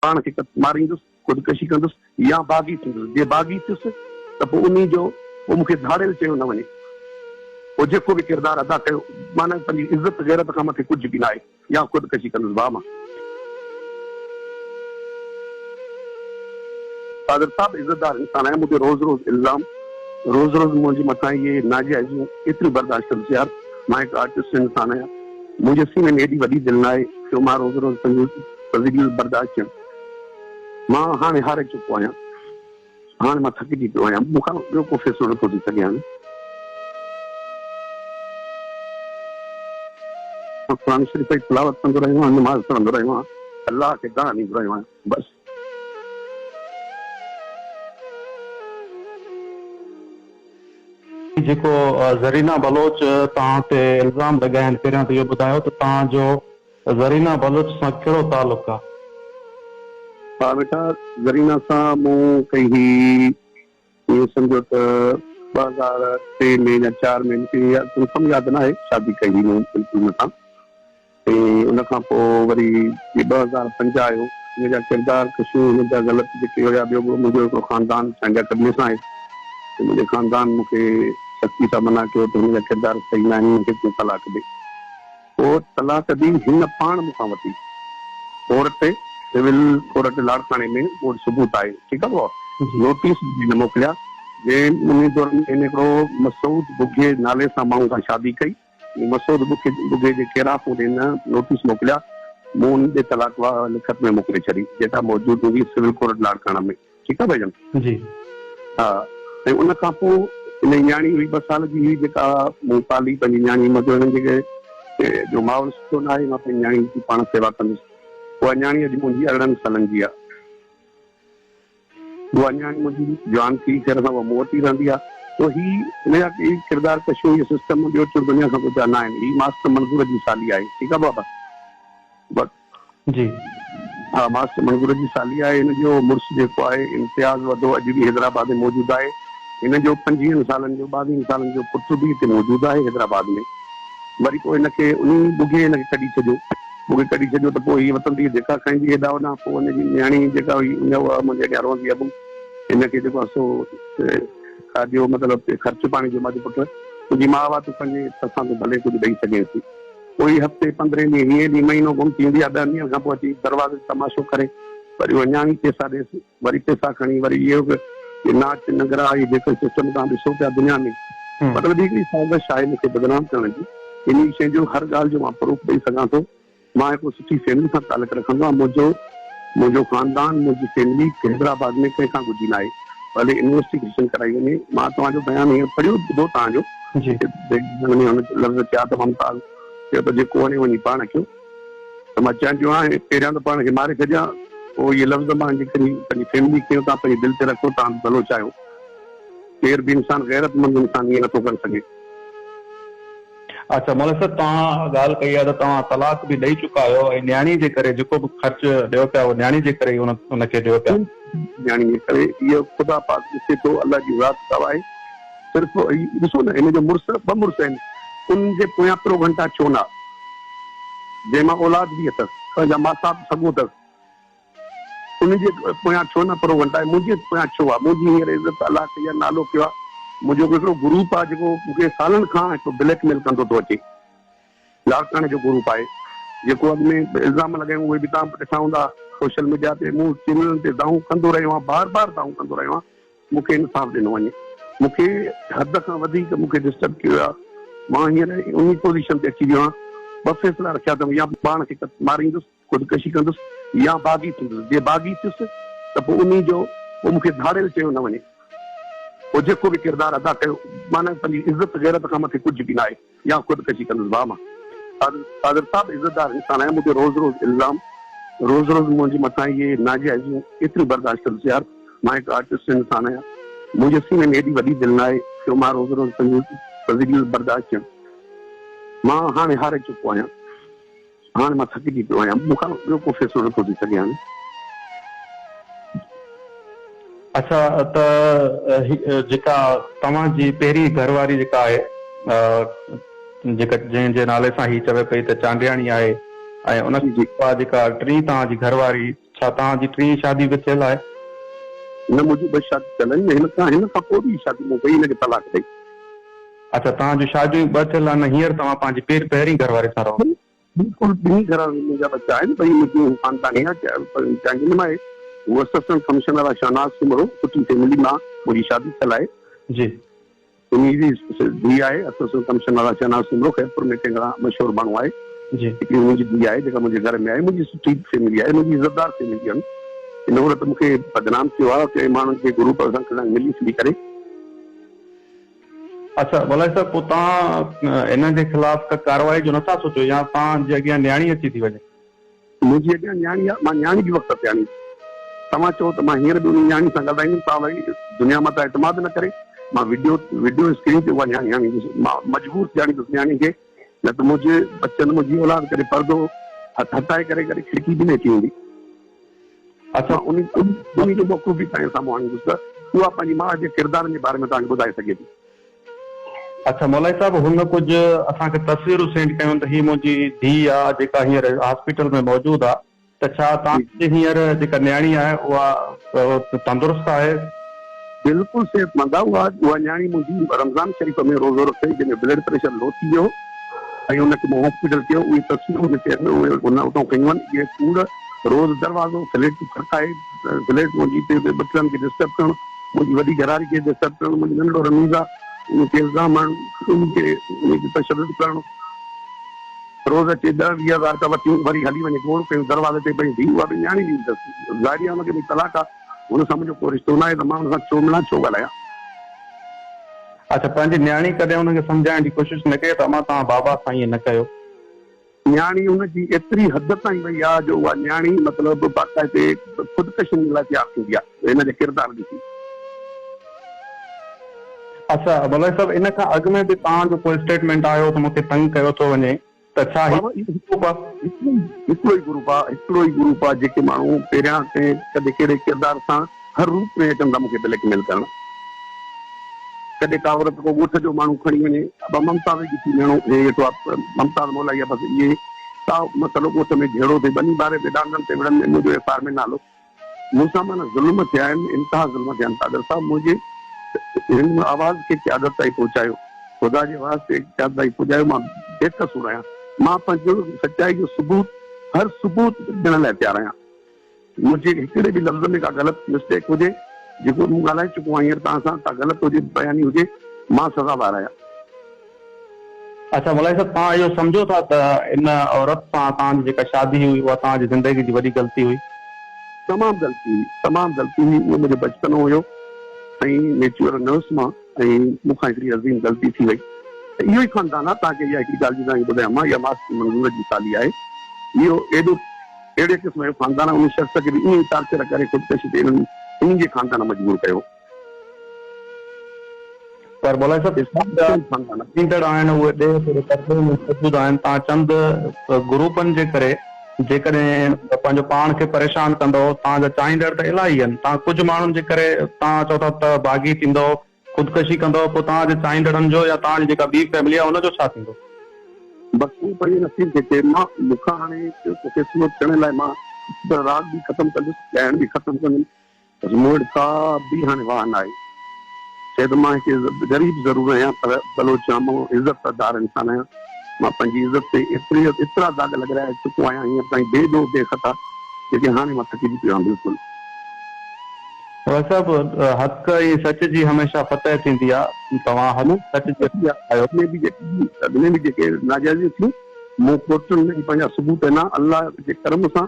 पाण खे मारींदुसि, ख़ुदकशी कंदुसि या बाग़ी थींदुसि। जे बाग़ी थियुसि त पोइ उन जो पोइ मूंखे धाड़ियल चयो न वञे। पोइ जेको बि किरदारु अदा कयो माना पंहिंजी इज़त गैरत खां मथे कुझु बि न आहे, या ख़ुदकशी कंदुसि। भाउ मां कादर साहब इज़तदार इंसान आहे। मुझे रोज़ रोज़ इल्ज़ाम, रोज़ रोज़ मुझे मथां ये नाजायज़ियूं एतिरियूं बर्दाश्त कंदुसि। यार मां हिकु आर्टिस्ट इंसान आहियां, मुंहिंजे सीने में एॾी वॾी दिलि न आहे जो मां रोज़ रोज़ पंहिंजो फज़ील बर्दाश्त कयां। मां हाणे हारे चुको आहियां, हाणे मां थकिजी पियो आहियां, मूंखां ॿियो को फ़ैसिलो नथो थी सघे। हाणे क़ुरान शरीफ़ जी तिलावत कंदो रहियो आहियां, नमाज़ पढ़ंदो रहियो आहियां, अलाह खे दान ॾींदो रहियो आहियां, बसि। जेको ज़रीना बलोच तव्हां ते इल्ज़ाम लॻाया आहिनि, पहिरियां त इहो ॿुधायो त तव्हांजो ज़रीना बलोच सां कहिड़ो तालुक़ु आहे? हा बेटा, ज़रीना सां मूं कई हुई, इहो सम्झो त 2003 में या 4 में, मूंखे यादि न आहे, शादी कई हुई मूं बिल्कुलु हुन सां। ऐं उन खां पोइ वरी 2005 आयो। मुंहिंजा किरदार कशियूं, मुंहिंजा ग़लति जेके हुया, ॿियो मुंहिंजो हिकिड़ो ख़ानदान पंहिंजा कबीले सां आहे। मुंहिंजे ख़ानदान मूंखे सख़्ती सां मना कयो त मुंहिंजा किरदार सही न आहिनि, मूंखे तूं तलाक ॾे। पोइ तलाक ॾी हिन पाण मूंखां वठी कोर्ट ते, सिविल कोर्ट लाड़काणे में उहो सबूत आहे, ठीकु आहे भाउ। नोटिस न मोकिलिया। जंहिं उन दौर में हिकिड़ो मसूद बुघे नाले सां माण्हू सां शादी कई। मसूद बुघे जे केराफ़ ॾे न नोटिस मोकिलिया, मूं उनजे तलाक लिखत में मोकिले छॾी, जेका मौजूदु हुई सिविल कोर्ट लाड़काणा में, ठीकु आहे भाईजन जी। हा। ऐं उन खां पोइ इन न्याणी हुई 2 साल जी हुई, जेका मूं पाली पंहिंजी न्याणी, मतिलबु हिननि जेके जो माहौल सुठो न आहे, मां पंहिंजी न्याणी जी पाण सेवा कंदुसि। उहा न्याणी अॼु मुंहिंजी 18 सालनि जी आहे। उहा न्याणी मुंहिंजी जवान थी करे उहा मूं वटि ई रहंदी आहे। पोइ हिनजा किरदार कशियूं, इहो सिस्टम ॿियो चूर दुनिया खां कुझु न आहिनि। हीअ मास्टर मंज़ूर जी साली आहे, ठीकु आहे बाबा, बसि जी। हा, मास्टर मंज़ूर जी साली आहे। हिन जो मुड़ुसु जेको आहे इम्तियाज़ वधो, अॼु बि हैदराबाद में मौजूदु आहे। हिन जो 25 सालनि जो 22 सालनि जो पुटु बि हिते मौजूदु आहे हैदराबाद में। वरी पोइ हिनखे उन बुघे हिनखे कढी छॾियो, मूंखे कढी छॾियो त पोइ हीअ वतंदी जेका खाईंदी हेॾा होॾां। पोइ हुनजी न्याणी जेका हुई उहा मुंहिंजे अॻियां रहंदी आहे। हिनखे जेको आहे सो खाधो, मतिलबु ख़र्चु पाणी जो, मुंहिंजो पुटु तुंहिंजी माउ आहे, तूं पंहिंजे असां तूं भले कुझु ॾेई सघे थी। पोइ हफ़्ते 15 ॾींहं 20 ॾींहं महीनो गुम थी वेंदी आहे। 10 ॾींहंनि खां पोइ अची दरवाज़े तमाशो करे वरी उहा न्याणी पैसा ॾेसि, वरी पैसा खणी वरी इहो नाच नगरा, इहे जेको सिस्टम तव्हां ॾिसो पिया दुनिया में, मतिलबु हिकिड़ी साज़िश आहे मूंखे बदनाम करण जी। इन शइ जो हर ॻाल्हि जो मां प्रूफ ॾेई सघां थो। मां हिकु सुठी फैमिली सां तालुक रखंदो आहियां। मुंहिंजो ख़ानदान, मुंहिंजी फैमिली हैदराबाद में कंहिंखां घुरी न आहे। भले इन्वेस्टिगेशन कराई वञे। मां तव्हांजो बयानु हीअं पढ़ियो ॿुधो तव्हांजो, लफ़्ज़ चया त मुमताज़ चयो त जेको वञे वञी पाण कयो। त मां चाहियां आहियां पहिरियां त पाण खे मारे छॾियां, पोइ इहे लफ़्ज़ मां जेकॾहिं पंहिंजी फैमिली खे तव्हां पंहिंजे दिलि ते रखो, तव्हां भलो चाहियो। केर बि इंसान गैरतमंद इंसान ईअं नथो करे सघे। अच्छा मौलवी साहब, तव्हां ॻाल्हि कई आहे त तव्हां तलाक बि ॾेई चुका आहियो, ऐं न्याणी जे करे जेको बि ख़र्चु ॾियो पिया उहो न्याणी जे करे उनखे ॾियो पिया। न्याणी जे करे इहो ख़ुदा पाक ॾिसे थो, अलाह जी ज़ात आहे। सिर्फ़ु ॾिसो न, हिन जो मुड़ुसु 2 मुड़ुस आहिनि, उनजे पोयां पिरो घंटा छो न, जंहिंमां औलाद बि अथसि, पंहिंजा माता सघो अथसि, उनजे पोयां छो न पिरो घंटा आहे, मुंहिंजे पोयां छो आहे? मुंहिंजी हींअर इज़त अलाह कई आहे, नालो कयो आहे। मुंहिंजो हिकिड़ो ग्रुप आहे जेको मूंखे सालनि खां हिकु ब्लैकमेल कंदो थो अचे, लाड़काणे जो ग्रुप आहे, जेको अॻु में इल्ज़ाम लॻायूं उहे बि तव्हां ॾिठा हूंदा सोशल मीडिया ते। मूं चैनलनि ते दाऊं कंदो रहियो आहियां, बार बार दाऊं कंदो रहियो आहियां, मूंखे इंसाफ़ ॾिनो वञे। मूंखे हद खां वधीक मूंखे डिस्टर्ब कयो आहे। मां हींअर उन पोज़ीशन ते अची वियो आहियां। 2 फ़ैसिला रखिया अथमि, या पाण खे मारींदुसि, ख़ुदकशी कंदुसि, या बाग़ी थींदुसि। जे बाग़ी थियुसि त पोइ उन जो पोइ मूंखे धाड़ियल चयो न वञे। पोइ जेको बि किरदारु अदा कयो माना पंहिंजी इज़त गैरत खां मथे कुझु बि न आहे, या ख़ुदकशी कंदुसि। भाउ मां कादर साहब इज़तदार इंसान आहे। मुझे रोज़ रोज़ इल्ज़ाम, रोज़ रोज़ मुझे मथां ये नाजायज़ियूं एतिरियूं बर्दाश्त कंदुसि। यार मां हिकु आर्टिस्ट इंसान आहियां, मुंहिंजे सीने में एॾी वॾी दिलि न आहे जो मां रोज़ रोज़ पंहिंजो फज़ील बर्दाश्त कयां। मां हाणे हारे चुको आहियां, हाणे मां थकिजी पियो आहियां, मूंखां ॿियो को फ़ैसिलो नथो थी सघे हाणे। अच्छा, त जेका तव्हांजी पहिरीं घरवारी जेका आहे, जेका जंहिंजे नाले सां ही चवे पई त चांडियाणी आहे, ऐं उन जेका टी तव्हांजी घरवारी छा तव्हांजी टी शादी बि थियल आहे? न मुंहिंजी ॿ शादी थियल आहिनि, हिन खां पोइ बि शादी मूं कई, हिनखे तलाक ॾेई। अच्छा, तव्हांजूं शादियूं ॿ थियल आहिनि, हींअर तव्हां पंहिंजी पहिरीं घर वारे सां रहो? बिल्कुलु ॿिन्ही घर में मुंहिंजा बच्चा आहिनि, ॿई मुंहिंजूं ख़ानदानी आहे। चाहींदी मां उहा सत्संग फंक्शन वारा शहनाज सिमरो, सुठी फैमिली मां मुंहिंजी शादी थियल आहे जी। उन्हीं जी धीउ आहे सत्संग फंक्शन वारा शहनाज सिमरो, ख़ैरपुर में टेंगरा मशहूरु माण्हू आहे जी। हिकिड़ी मुंहिंजी धीउ आहे जेका मुंहिंजे घर में आहे। मुंहिंजी सुठी फैमिली आहे, मुंहिंजी इज़तदार फैमिली आहे। हिन वक़्तु मूंखे बदनाम थियो आहे के माण्हुनि खे ग्रुप सां मिली फिली करे। अच्छा भला साहब, पोइ तव्हां इन जे ख़िलाफ़ का कार्रवाई जो नथा सोचो या तव्हांजे अॻियां न्याणी अची थी वञे? मुंहिंजी अॻियां न्याणी आहे, मां न्याणी जी वक़्तु ते आणी। तव्हां चओ त मां हींअर बि उन न्याणी सां ॻाल्हाईंदुमि, तव्हां वरी दुनिया मां त एतमाद न करे। मां वीडियो स्क्रीन ते उहा न्याणी आणींदुसि, मां मजबूर थी आणींदुसि न्याणी खे, न त मुंहिंजे बच्चनि मुंहिंजी औलाद करे पर्दो हटाए करे खिड़की बि न अची वेंदी। अच्छा, उन जो मौक़ो बि तव्हांजे साम्हूं आणींदुसि त उहा पंहिंजी माउ जे किरदारनि जे बारे में तव्हांखे ॿुधाए सघे थी। अच्छा मौलाई साहब, हुन कुझु असांखे तस्वीरूं सेंड कयूं त हीअ मुंहिंजी धीउ आहे जेका हींअर हॉस्पिटल में मौजूदु आहे, त छा तव्हांजी हींअर जेका न्याणी आहे उहा तंदुरुस्त आहे? बिल्कुलु सेहतमंद आहे। उहा न्याणी मुंहिंजी रमज़ान शरीफ़ में रोज़ो रखे, जंहिंजो ब्लड प्रेशर लो थी वियो ऐं हुनखे मां हॉस्पिटल कयो। उहे तस्वीरूं उहे उतां कयूं आहिनि। इहे कूड़ रोज़ दरवाज़ो फ्लैट खड़काए, फ्लैट मुंहिंजी बच्चनि खे डिस्टर्ब करणु, मुंहिंजी वॾी घरारी खे डिस्टर्ब करणु, मुंहिंजो नंढो रमीज़ आहे उनखे इल्ज़ाम आणणु, उनखे तशदुद करणु, रोज़ अचे 10-20 हज़ार वठी वरी हली वञे गोड़ कयूं दरवाज़े ते पई धीउ। उहा बि न्याणी ॾींदसि, ज़ाहिरी आहे हुनखे बि तलाक आहे, हुन सां मुंहिंजो को रिश्तो न आहे त मां हुन सां छो मिलां, छो ॻाल्हायां। अच्छा, पंहिंजी न्याणी कॾहिं हुनखे सम्झाइण जी कोशिशि न कई त अमा तव्हां बाबा सां ईअं न कयो? न्याणी हुनजी एतिरी हद ताईं वई आहे जो उहा न्याणी मतिलबु बाक़ाइदे ख़ुदकशी लाइ तयारु थींदी आहे हिन जे किरदार ॾिसी। अच्छा मौलाई साहब, इन खां अॻु में बि तव्हांजो कोई स्टेटमेंट आयो त मूंखे तंग कयो थो वञे, त छा हिकिड़ो ई ग्रुप आहे जेके माण्हू पहिरियां ते कॾहिं कहिड़े किरदार सां हर रूप में अचनि था मूंखे ब्लैकमेल करणु। कॾहिं का औरत को ॻोठ जो माण्हू खणी वञे, ममताज़ थी वेणो, हे वेठो आहे ममताज़ मोलाई आहे, बसि इहे का मसइलो ॻोठ में जहिड़ो थिए बनी ॿारे ते डांगनि ते विढ़नि में मुंहिंजो एफआईआर में नालो। मूंसां माना ज़ुल्म थिया आहिनि, इंतिहा ज़ुल्म थिया आहिनि। कादर साहब मुंहिंजे हिन आवाज़ खे क़यादत ताईं पहुचायो, ख़ुदा जे आवाज़ खे क़यादत ताईं पहुचायो। मां बेकसूर आहियां, मां पंहिंजो सचाई जो सबूत हर सबूत ॾियण लाइ तयारु आहियां। मुंहिंजे हिकिड़े बि लफ़्ज़ में का ग़लति मिस्टेक हुजे, जेको मूं ॻाल्हाए चुको आहियां हींअर तव्हां सां, का ग़लति हुजे, बयानी हुजे, मां सज़ावार आहियां। अच्छा मौलाई साहब, तव्हां इहो सम्झो था त इन औरत सां तव्हांजी जेका शादी हुई उहा तव्हांजी ज़िंदगी जी वॾी ग़लती हुई? तमामु ग़लती हुई, तमामु ग़लती हुई। उहो मुंहिंजो बचपनो हुयो ऐं मेच्योर न हुयुसि मां, ऐं मूंखां हिकिड़ी अज़ीम ग़लती थी वई। इहो ई ख़ानदान आहे। तव्हांखे इहा हिकिड़ी ॻाल्हि जी तव्हांखे ॿुधायां मां, इहा मास्टर मंज़ूर जी साली आहे। इहो अहिड़े क़िस्म जो ख़ानदान आहे, उन शख़्स खे बि ईअं ई टार्चर करे ख़ुदकशी ते इन्हनि जे ख़ानदान मजबूर कयो। पर मौलाई साहब, ईंदड़ आहिनि उहे मौजूदु आहिनि। तव्हां चंद ग्रुपनि जे करे जेकॾहिं पंहिंजो पाण खे परेशान कंदो, तव्हांजा चाहींदड़ त इलाही आहिनि, तव्हां कुझु माण्हुनि जे करे तव्हां चओ था त बाग़ी थींदो, ख़ुदकशी कंदो, पोइ तव्हांजे चाहींदड़नि जो या तव्हांजी जेका ॿी फैमिली आहे हुनजो छा थींदो? बसि उहो पंहिंजे नसीब खे थिए। मां मूंखां हाणे तोखे सूरत करण लाइ मां रात बि ख़तमु कंदुसि, ॻाइण बि ख़तमु कंदुमि, बसि मूं वटि का बि हाणे वाह न आहे। शायदि मां हिकु ग़रीब ज़रूरु आहियां, पर बलोच मां इज़तदार इंसान आहियां। मां पंहिंजी इज़त ते एतिरा दाग़ लॻाए चुको आहियां हींअर ताईं बेदो बेख़ता, जेके हाणे मां थकिजी पियो आहियां बिल्कुलु। साहब, हक़ ऐं सच जी हमेशह फतह थींदी आहे। तव्हां अॻिले बि जेके नाजाइज़ियूं थियूं, मूं कोर्टुनि में पंहिंजा सबूत आहिनि, अलाह जे करम सां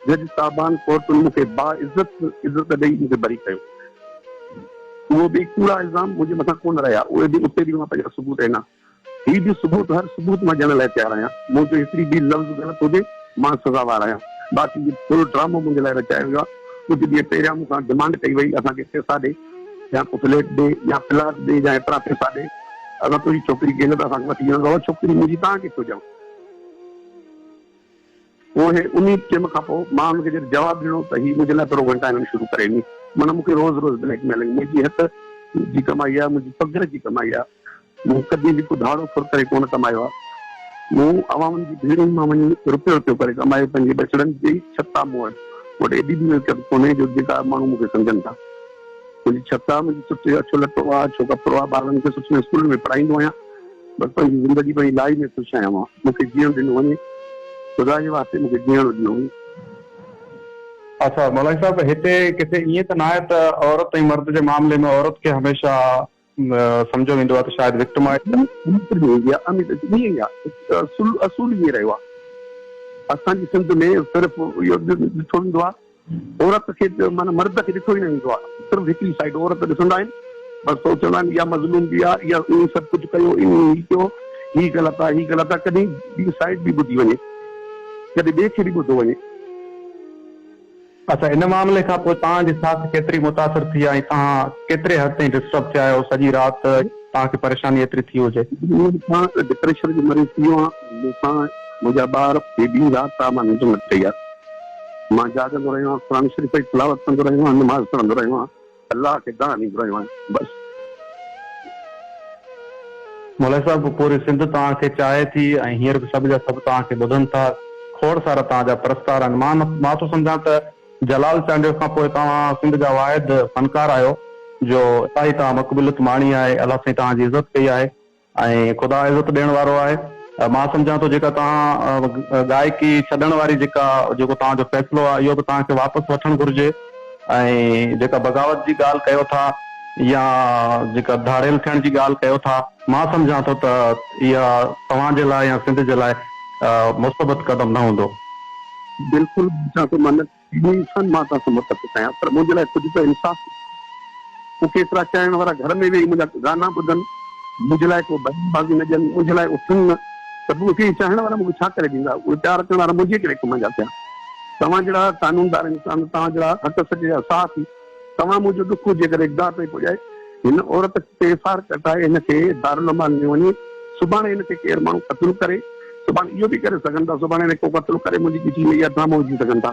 जज साहिबान कोर्टुनि मूंखे इज़त ॾेई मूंखे बरी कयो। उहो बि कूड़ा इल्ज़ाम मुंहिंजे मथां कोन रहिया, उहे बि उते बि मां पंहिंजा सबूत आहिनि। हीअ बि सबूत, हर सबूत मां ॾियण लाइ तयारु आहियां। मुंहिंजो हिकिड़ी बि लफ़्ज़ ग़लति हुजे, मां सज़ावार आहियां। बाक़ी थोरो ड्रामो मुंहिंजे लाइ रचायो वियो आहे। कुझु ॾींहं पहिरियां मूंखां डिमांड कई वई, असांखे पैसा ॾे, या को फ्लैट ॾे, या प्लाट ॾे, या एतिरा पैसा ॾे, अगरि तुंहिंजी छोकिरी खे न त असांखे वठी वेंदो। छोकिरी मुंहिंजी तव्हांखे छो ॾियूं? उहे उन टाइम खां पोइ मां हुनखे जॾहिं जवाबु ॾिनो त हीअ मुंहिंजे लाइ पहिरों घंटा हिननि शुरू करे ॾिनी। माना मूंखे रोज़ ब्लैकमेलिंग, मुंहिंजी हथ जी कमाई आहे, मुंहिंजी पघर जी कमाई आहे। मूं कॾहिं बि कुझु धाड़ो फुर करे कोन कमायो आहे। मूं अवामनि जी भीड़ुनि मां वञी रुपयो करे कमाए पंहिंजे बचड़नि जी छता मूं वटि। वॾे एॾी बि मिल्कियत कोन्हे जो जेका माण्हू मूंखे सम्झनि था। मुंहिंजी छत आहे, मुंहिंजी सुठी अछो लटो आहे, अछो कपिड़ो आहे, ॿारनि खे सुठे स्कूल में पढ़ाईंदो आहियां, बसि पंहिंजी ज़िंदगी पंहिंजी लाइफ में ख़ुशि आहियां मां। मूंखे जीअण ॾिनो वञे, ख़ुदा जे वास्ते मूंखे जीअण ॾिनो वञे। अच्छा मौलवी साहब, हिते किथे ईअं त न आहे त औरत ऐं मर्द जे मामले में औरत खे हमेशा सम्झो वेंदो आहे त शायदि विक्टिम आहे? असूल ईअं रहियो आहे असांजी सिंध में। सिर्फ़ु इहो ॾिठो वेंदो आहे औरत खे, माना मर्द खे ॾिठो ई न वेंदो आहे, सिर्फ़ु हिकिड़ी साइड औरत ॾिसंदा आहिनि, बसि सोचंदा आहिनि इहा मज़लूम बि आहे, इहा ईअं सभु कुझु कयो, ईअं कयो, हीअ ग़लति आहे, हीअ ग़लति आहे। कॾहिं ॿी साइड बि ॿुधी वञे, कॾहिं ॿिए खे बि ॿुधो वञे। अच्छा, इन मामले खां पोइ तव्हांजी साथ केतिरी मुतासिर थी आहे ऐं तव्हां केतिरे हद ताईं डिस्टर्ब थिया आहियो? सॼी राति तव्हांखे परेशानी एतिरी थी हुजे? डिप्रेशन जो मरीज़ थी वियो आहे मूंसां। मुंहिंजा ॿार ॿी राति आहे, मां निंड न कई आहे। मां जाॻंदो रहियो आहियां, क़ुरान शरीफ़ जी तिलावत कंदो रहियो आहियां, नमाज़ पढ़ंदो रहियो आहियां, अलाह खे दान ॾींदो रहियो आहियां, बसि। मौलवी साहब, पूरी सिंध तव्हांखे चाहे थी ऐं हींअर बि सभु जा सभु तव्हांखे ॿुधनि था। खोड़ सारा तव्हांजा प्रस्तार आहिनि। मां थो सम्झां त जलाल चांडियो खां पोइ तव्हां सिंध जा वाहिद फनकार आहियो जो इलाही तव्हां मक़बूलियत माणी आहे। अलाह साईं तव्हांजी इज़त कई आहे ऐं ख़ुदा इज़त ॾियण वारो आहे। मां सम्झां थो जेका तव्हां गायकी छॾण वारी जेको तव्हांजो फ़ैसिलो आहे, इहो बि तव्हांखे वापसि वठणु घुरिजे। ऐं जेका बग़ावत जी ॻाल्हि कयो था या जेका धाड़ेल थियण जी ॻाल्हि कयो था, मां सम्झां थो त इहा तव्हांजे लाइ या सिंध जे लाइ मुस्तबत क़दम न हूंदो। बिल्कुलु मां तव्हांखे मुतफ़िक़ आहियां, पर मुंहिंजे लाइ कुझु त इंसाफ़। मूंखे एतिरा चाइण वारा घर में वेही मुंहिंजा गाना ॿुधनि, मुंहिंजे लाइ को बदबाज़ी न ॾियनि, मुंहिंजे लाइ उथनि न, त मूंखे चाहण वारा मूंखे छा करे ॾींदा? उहे प्यार करण वारा मुंहिंजे कहिड़े कम जा थिया? तव्हां जहिड़ा कानूनदार इंसान, तव्हां जहिड़ा हक़ सच जा साथी, तव्हां मुंहिंजो दुख हुजे करे इक़दार पई पुॼाए, हिन औरत ते एफआईआर कटाए हिनखे दारुल अमान में वञे। सुभाणे हिनखे केरु माण्हू क़त्ल करे, सुभाणे इहो बि करे सघनि था, सुभाणे हिन को क़त्ल करे मुंहिंजी किची में इहा ड्रामो विझी सघनि था।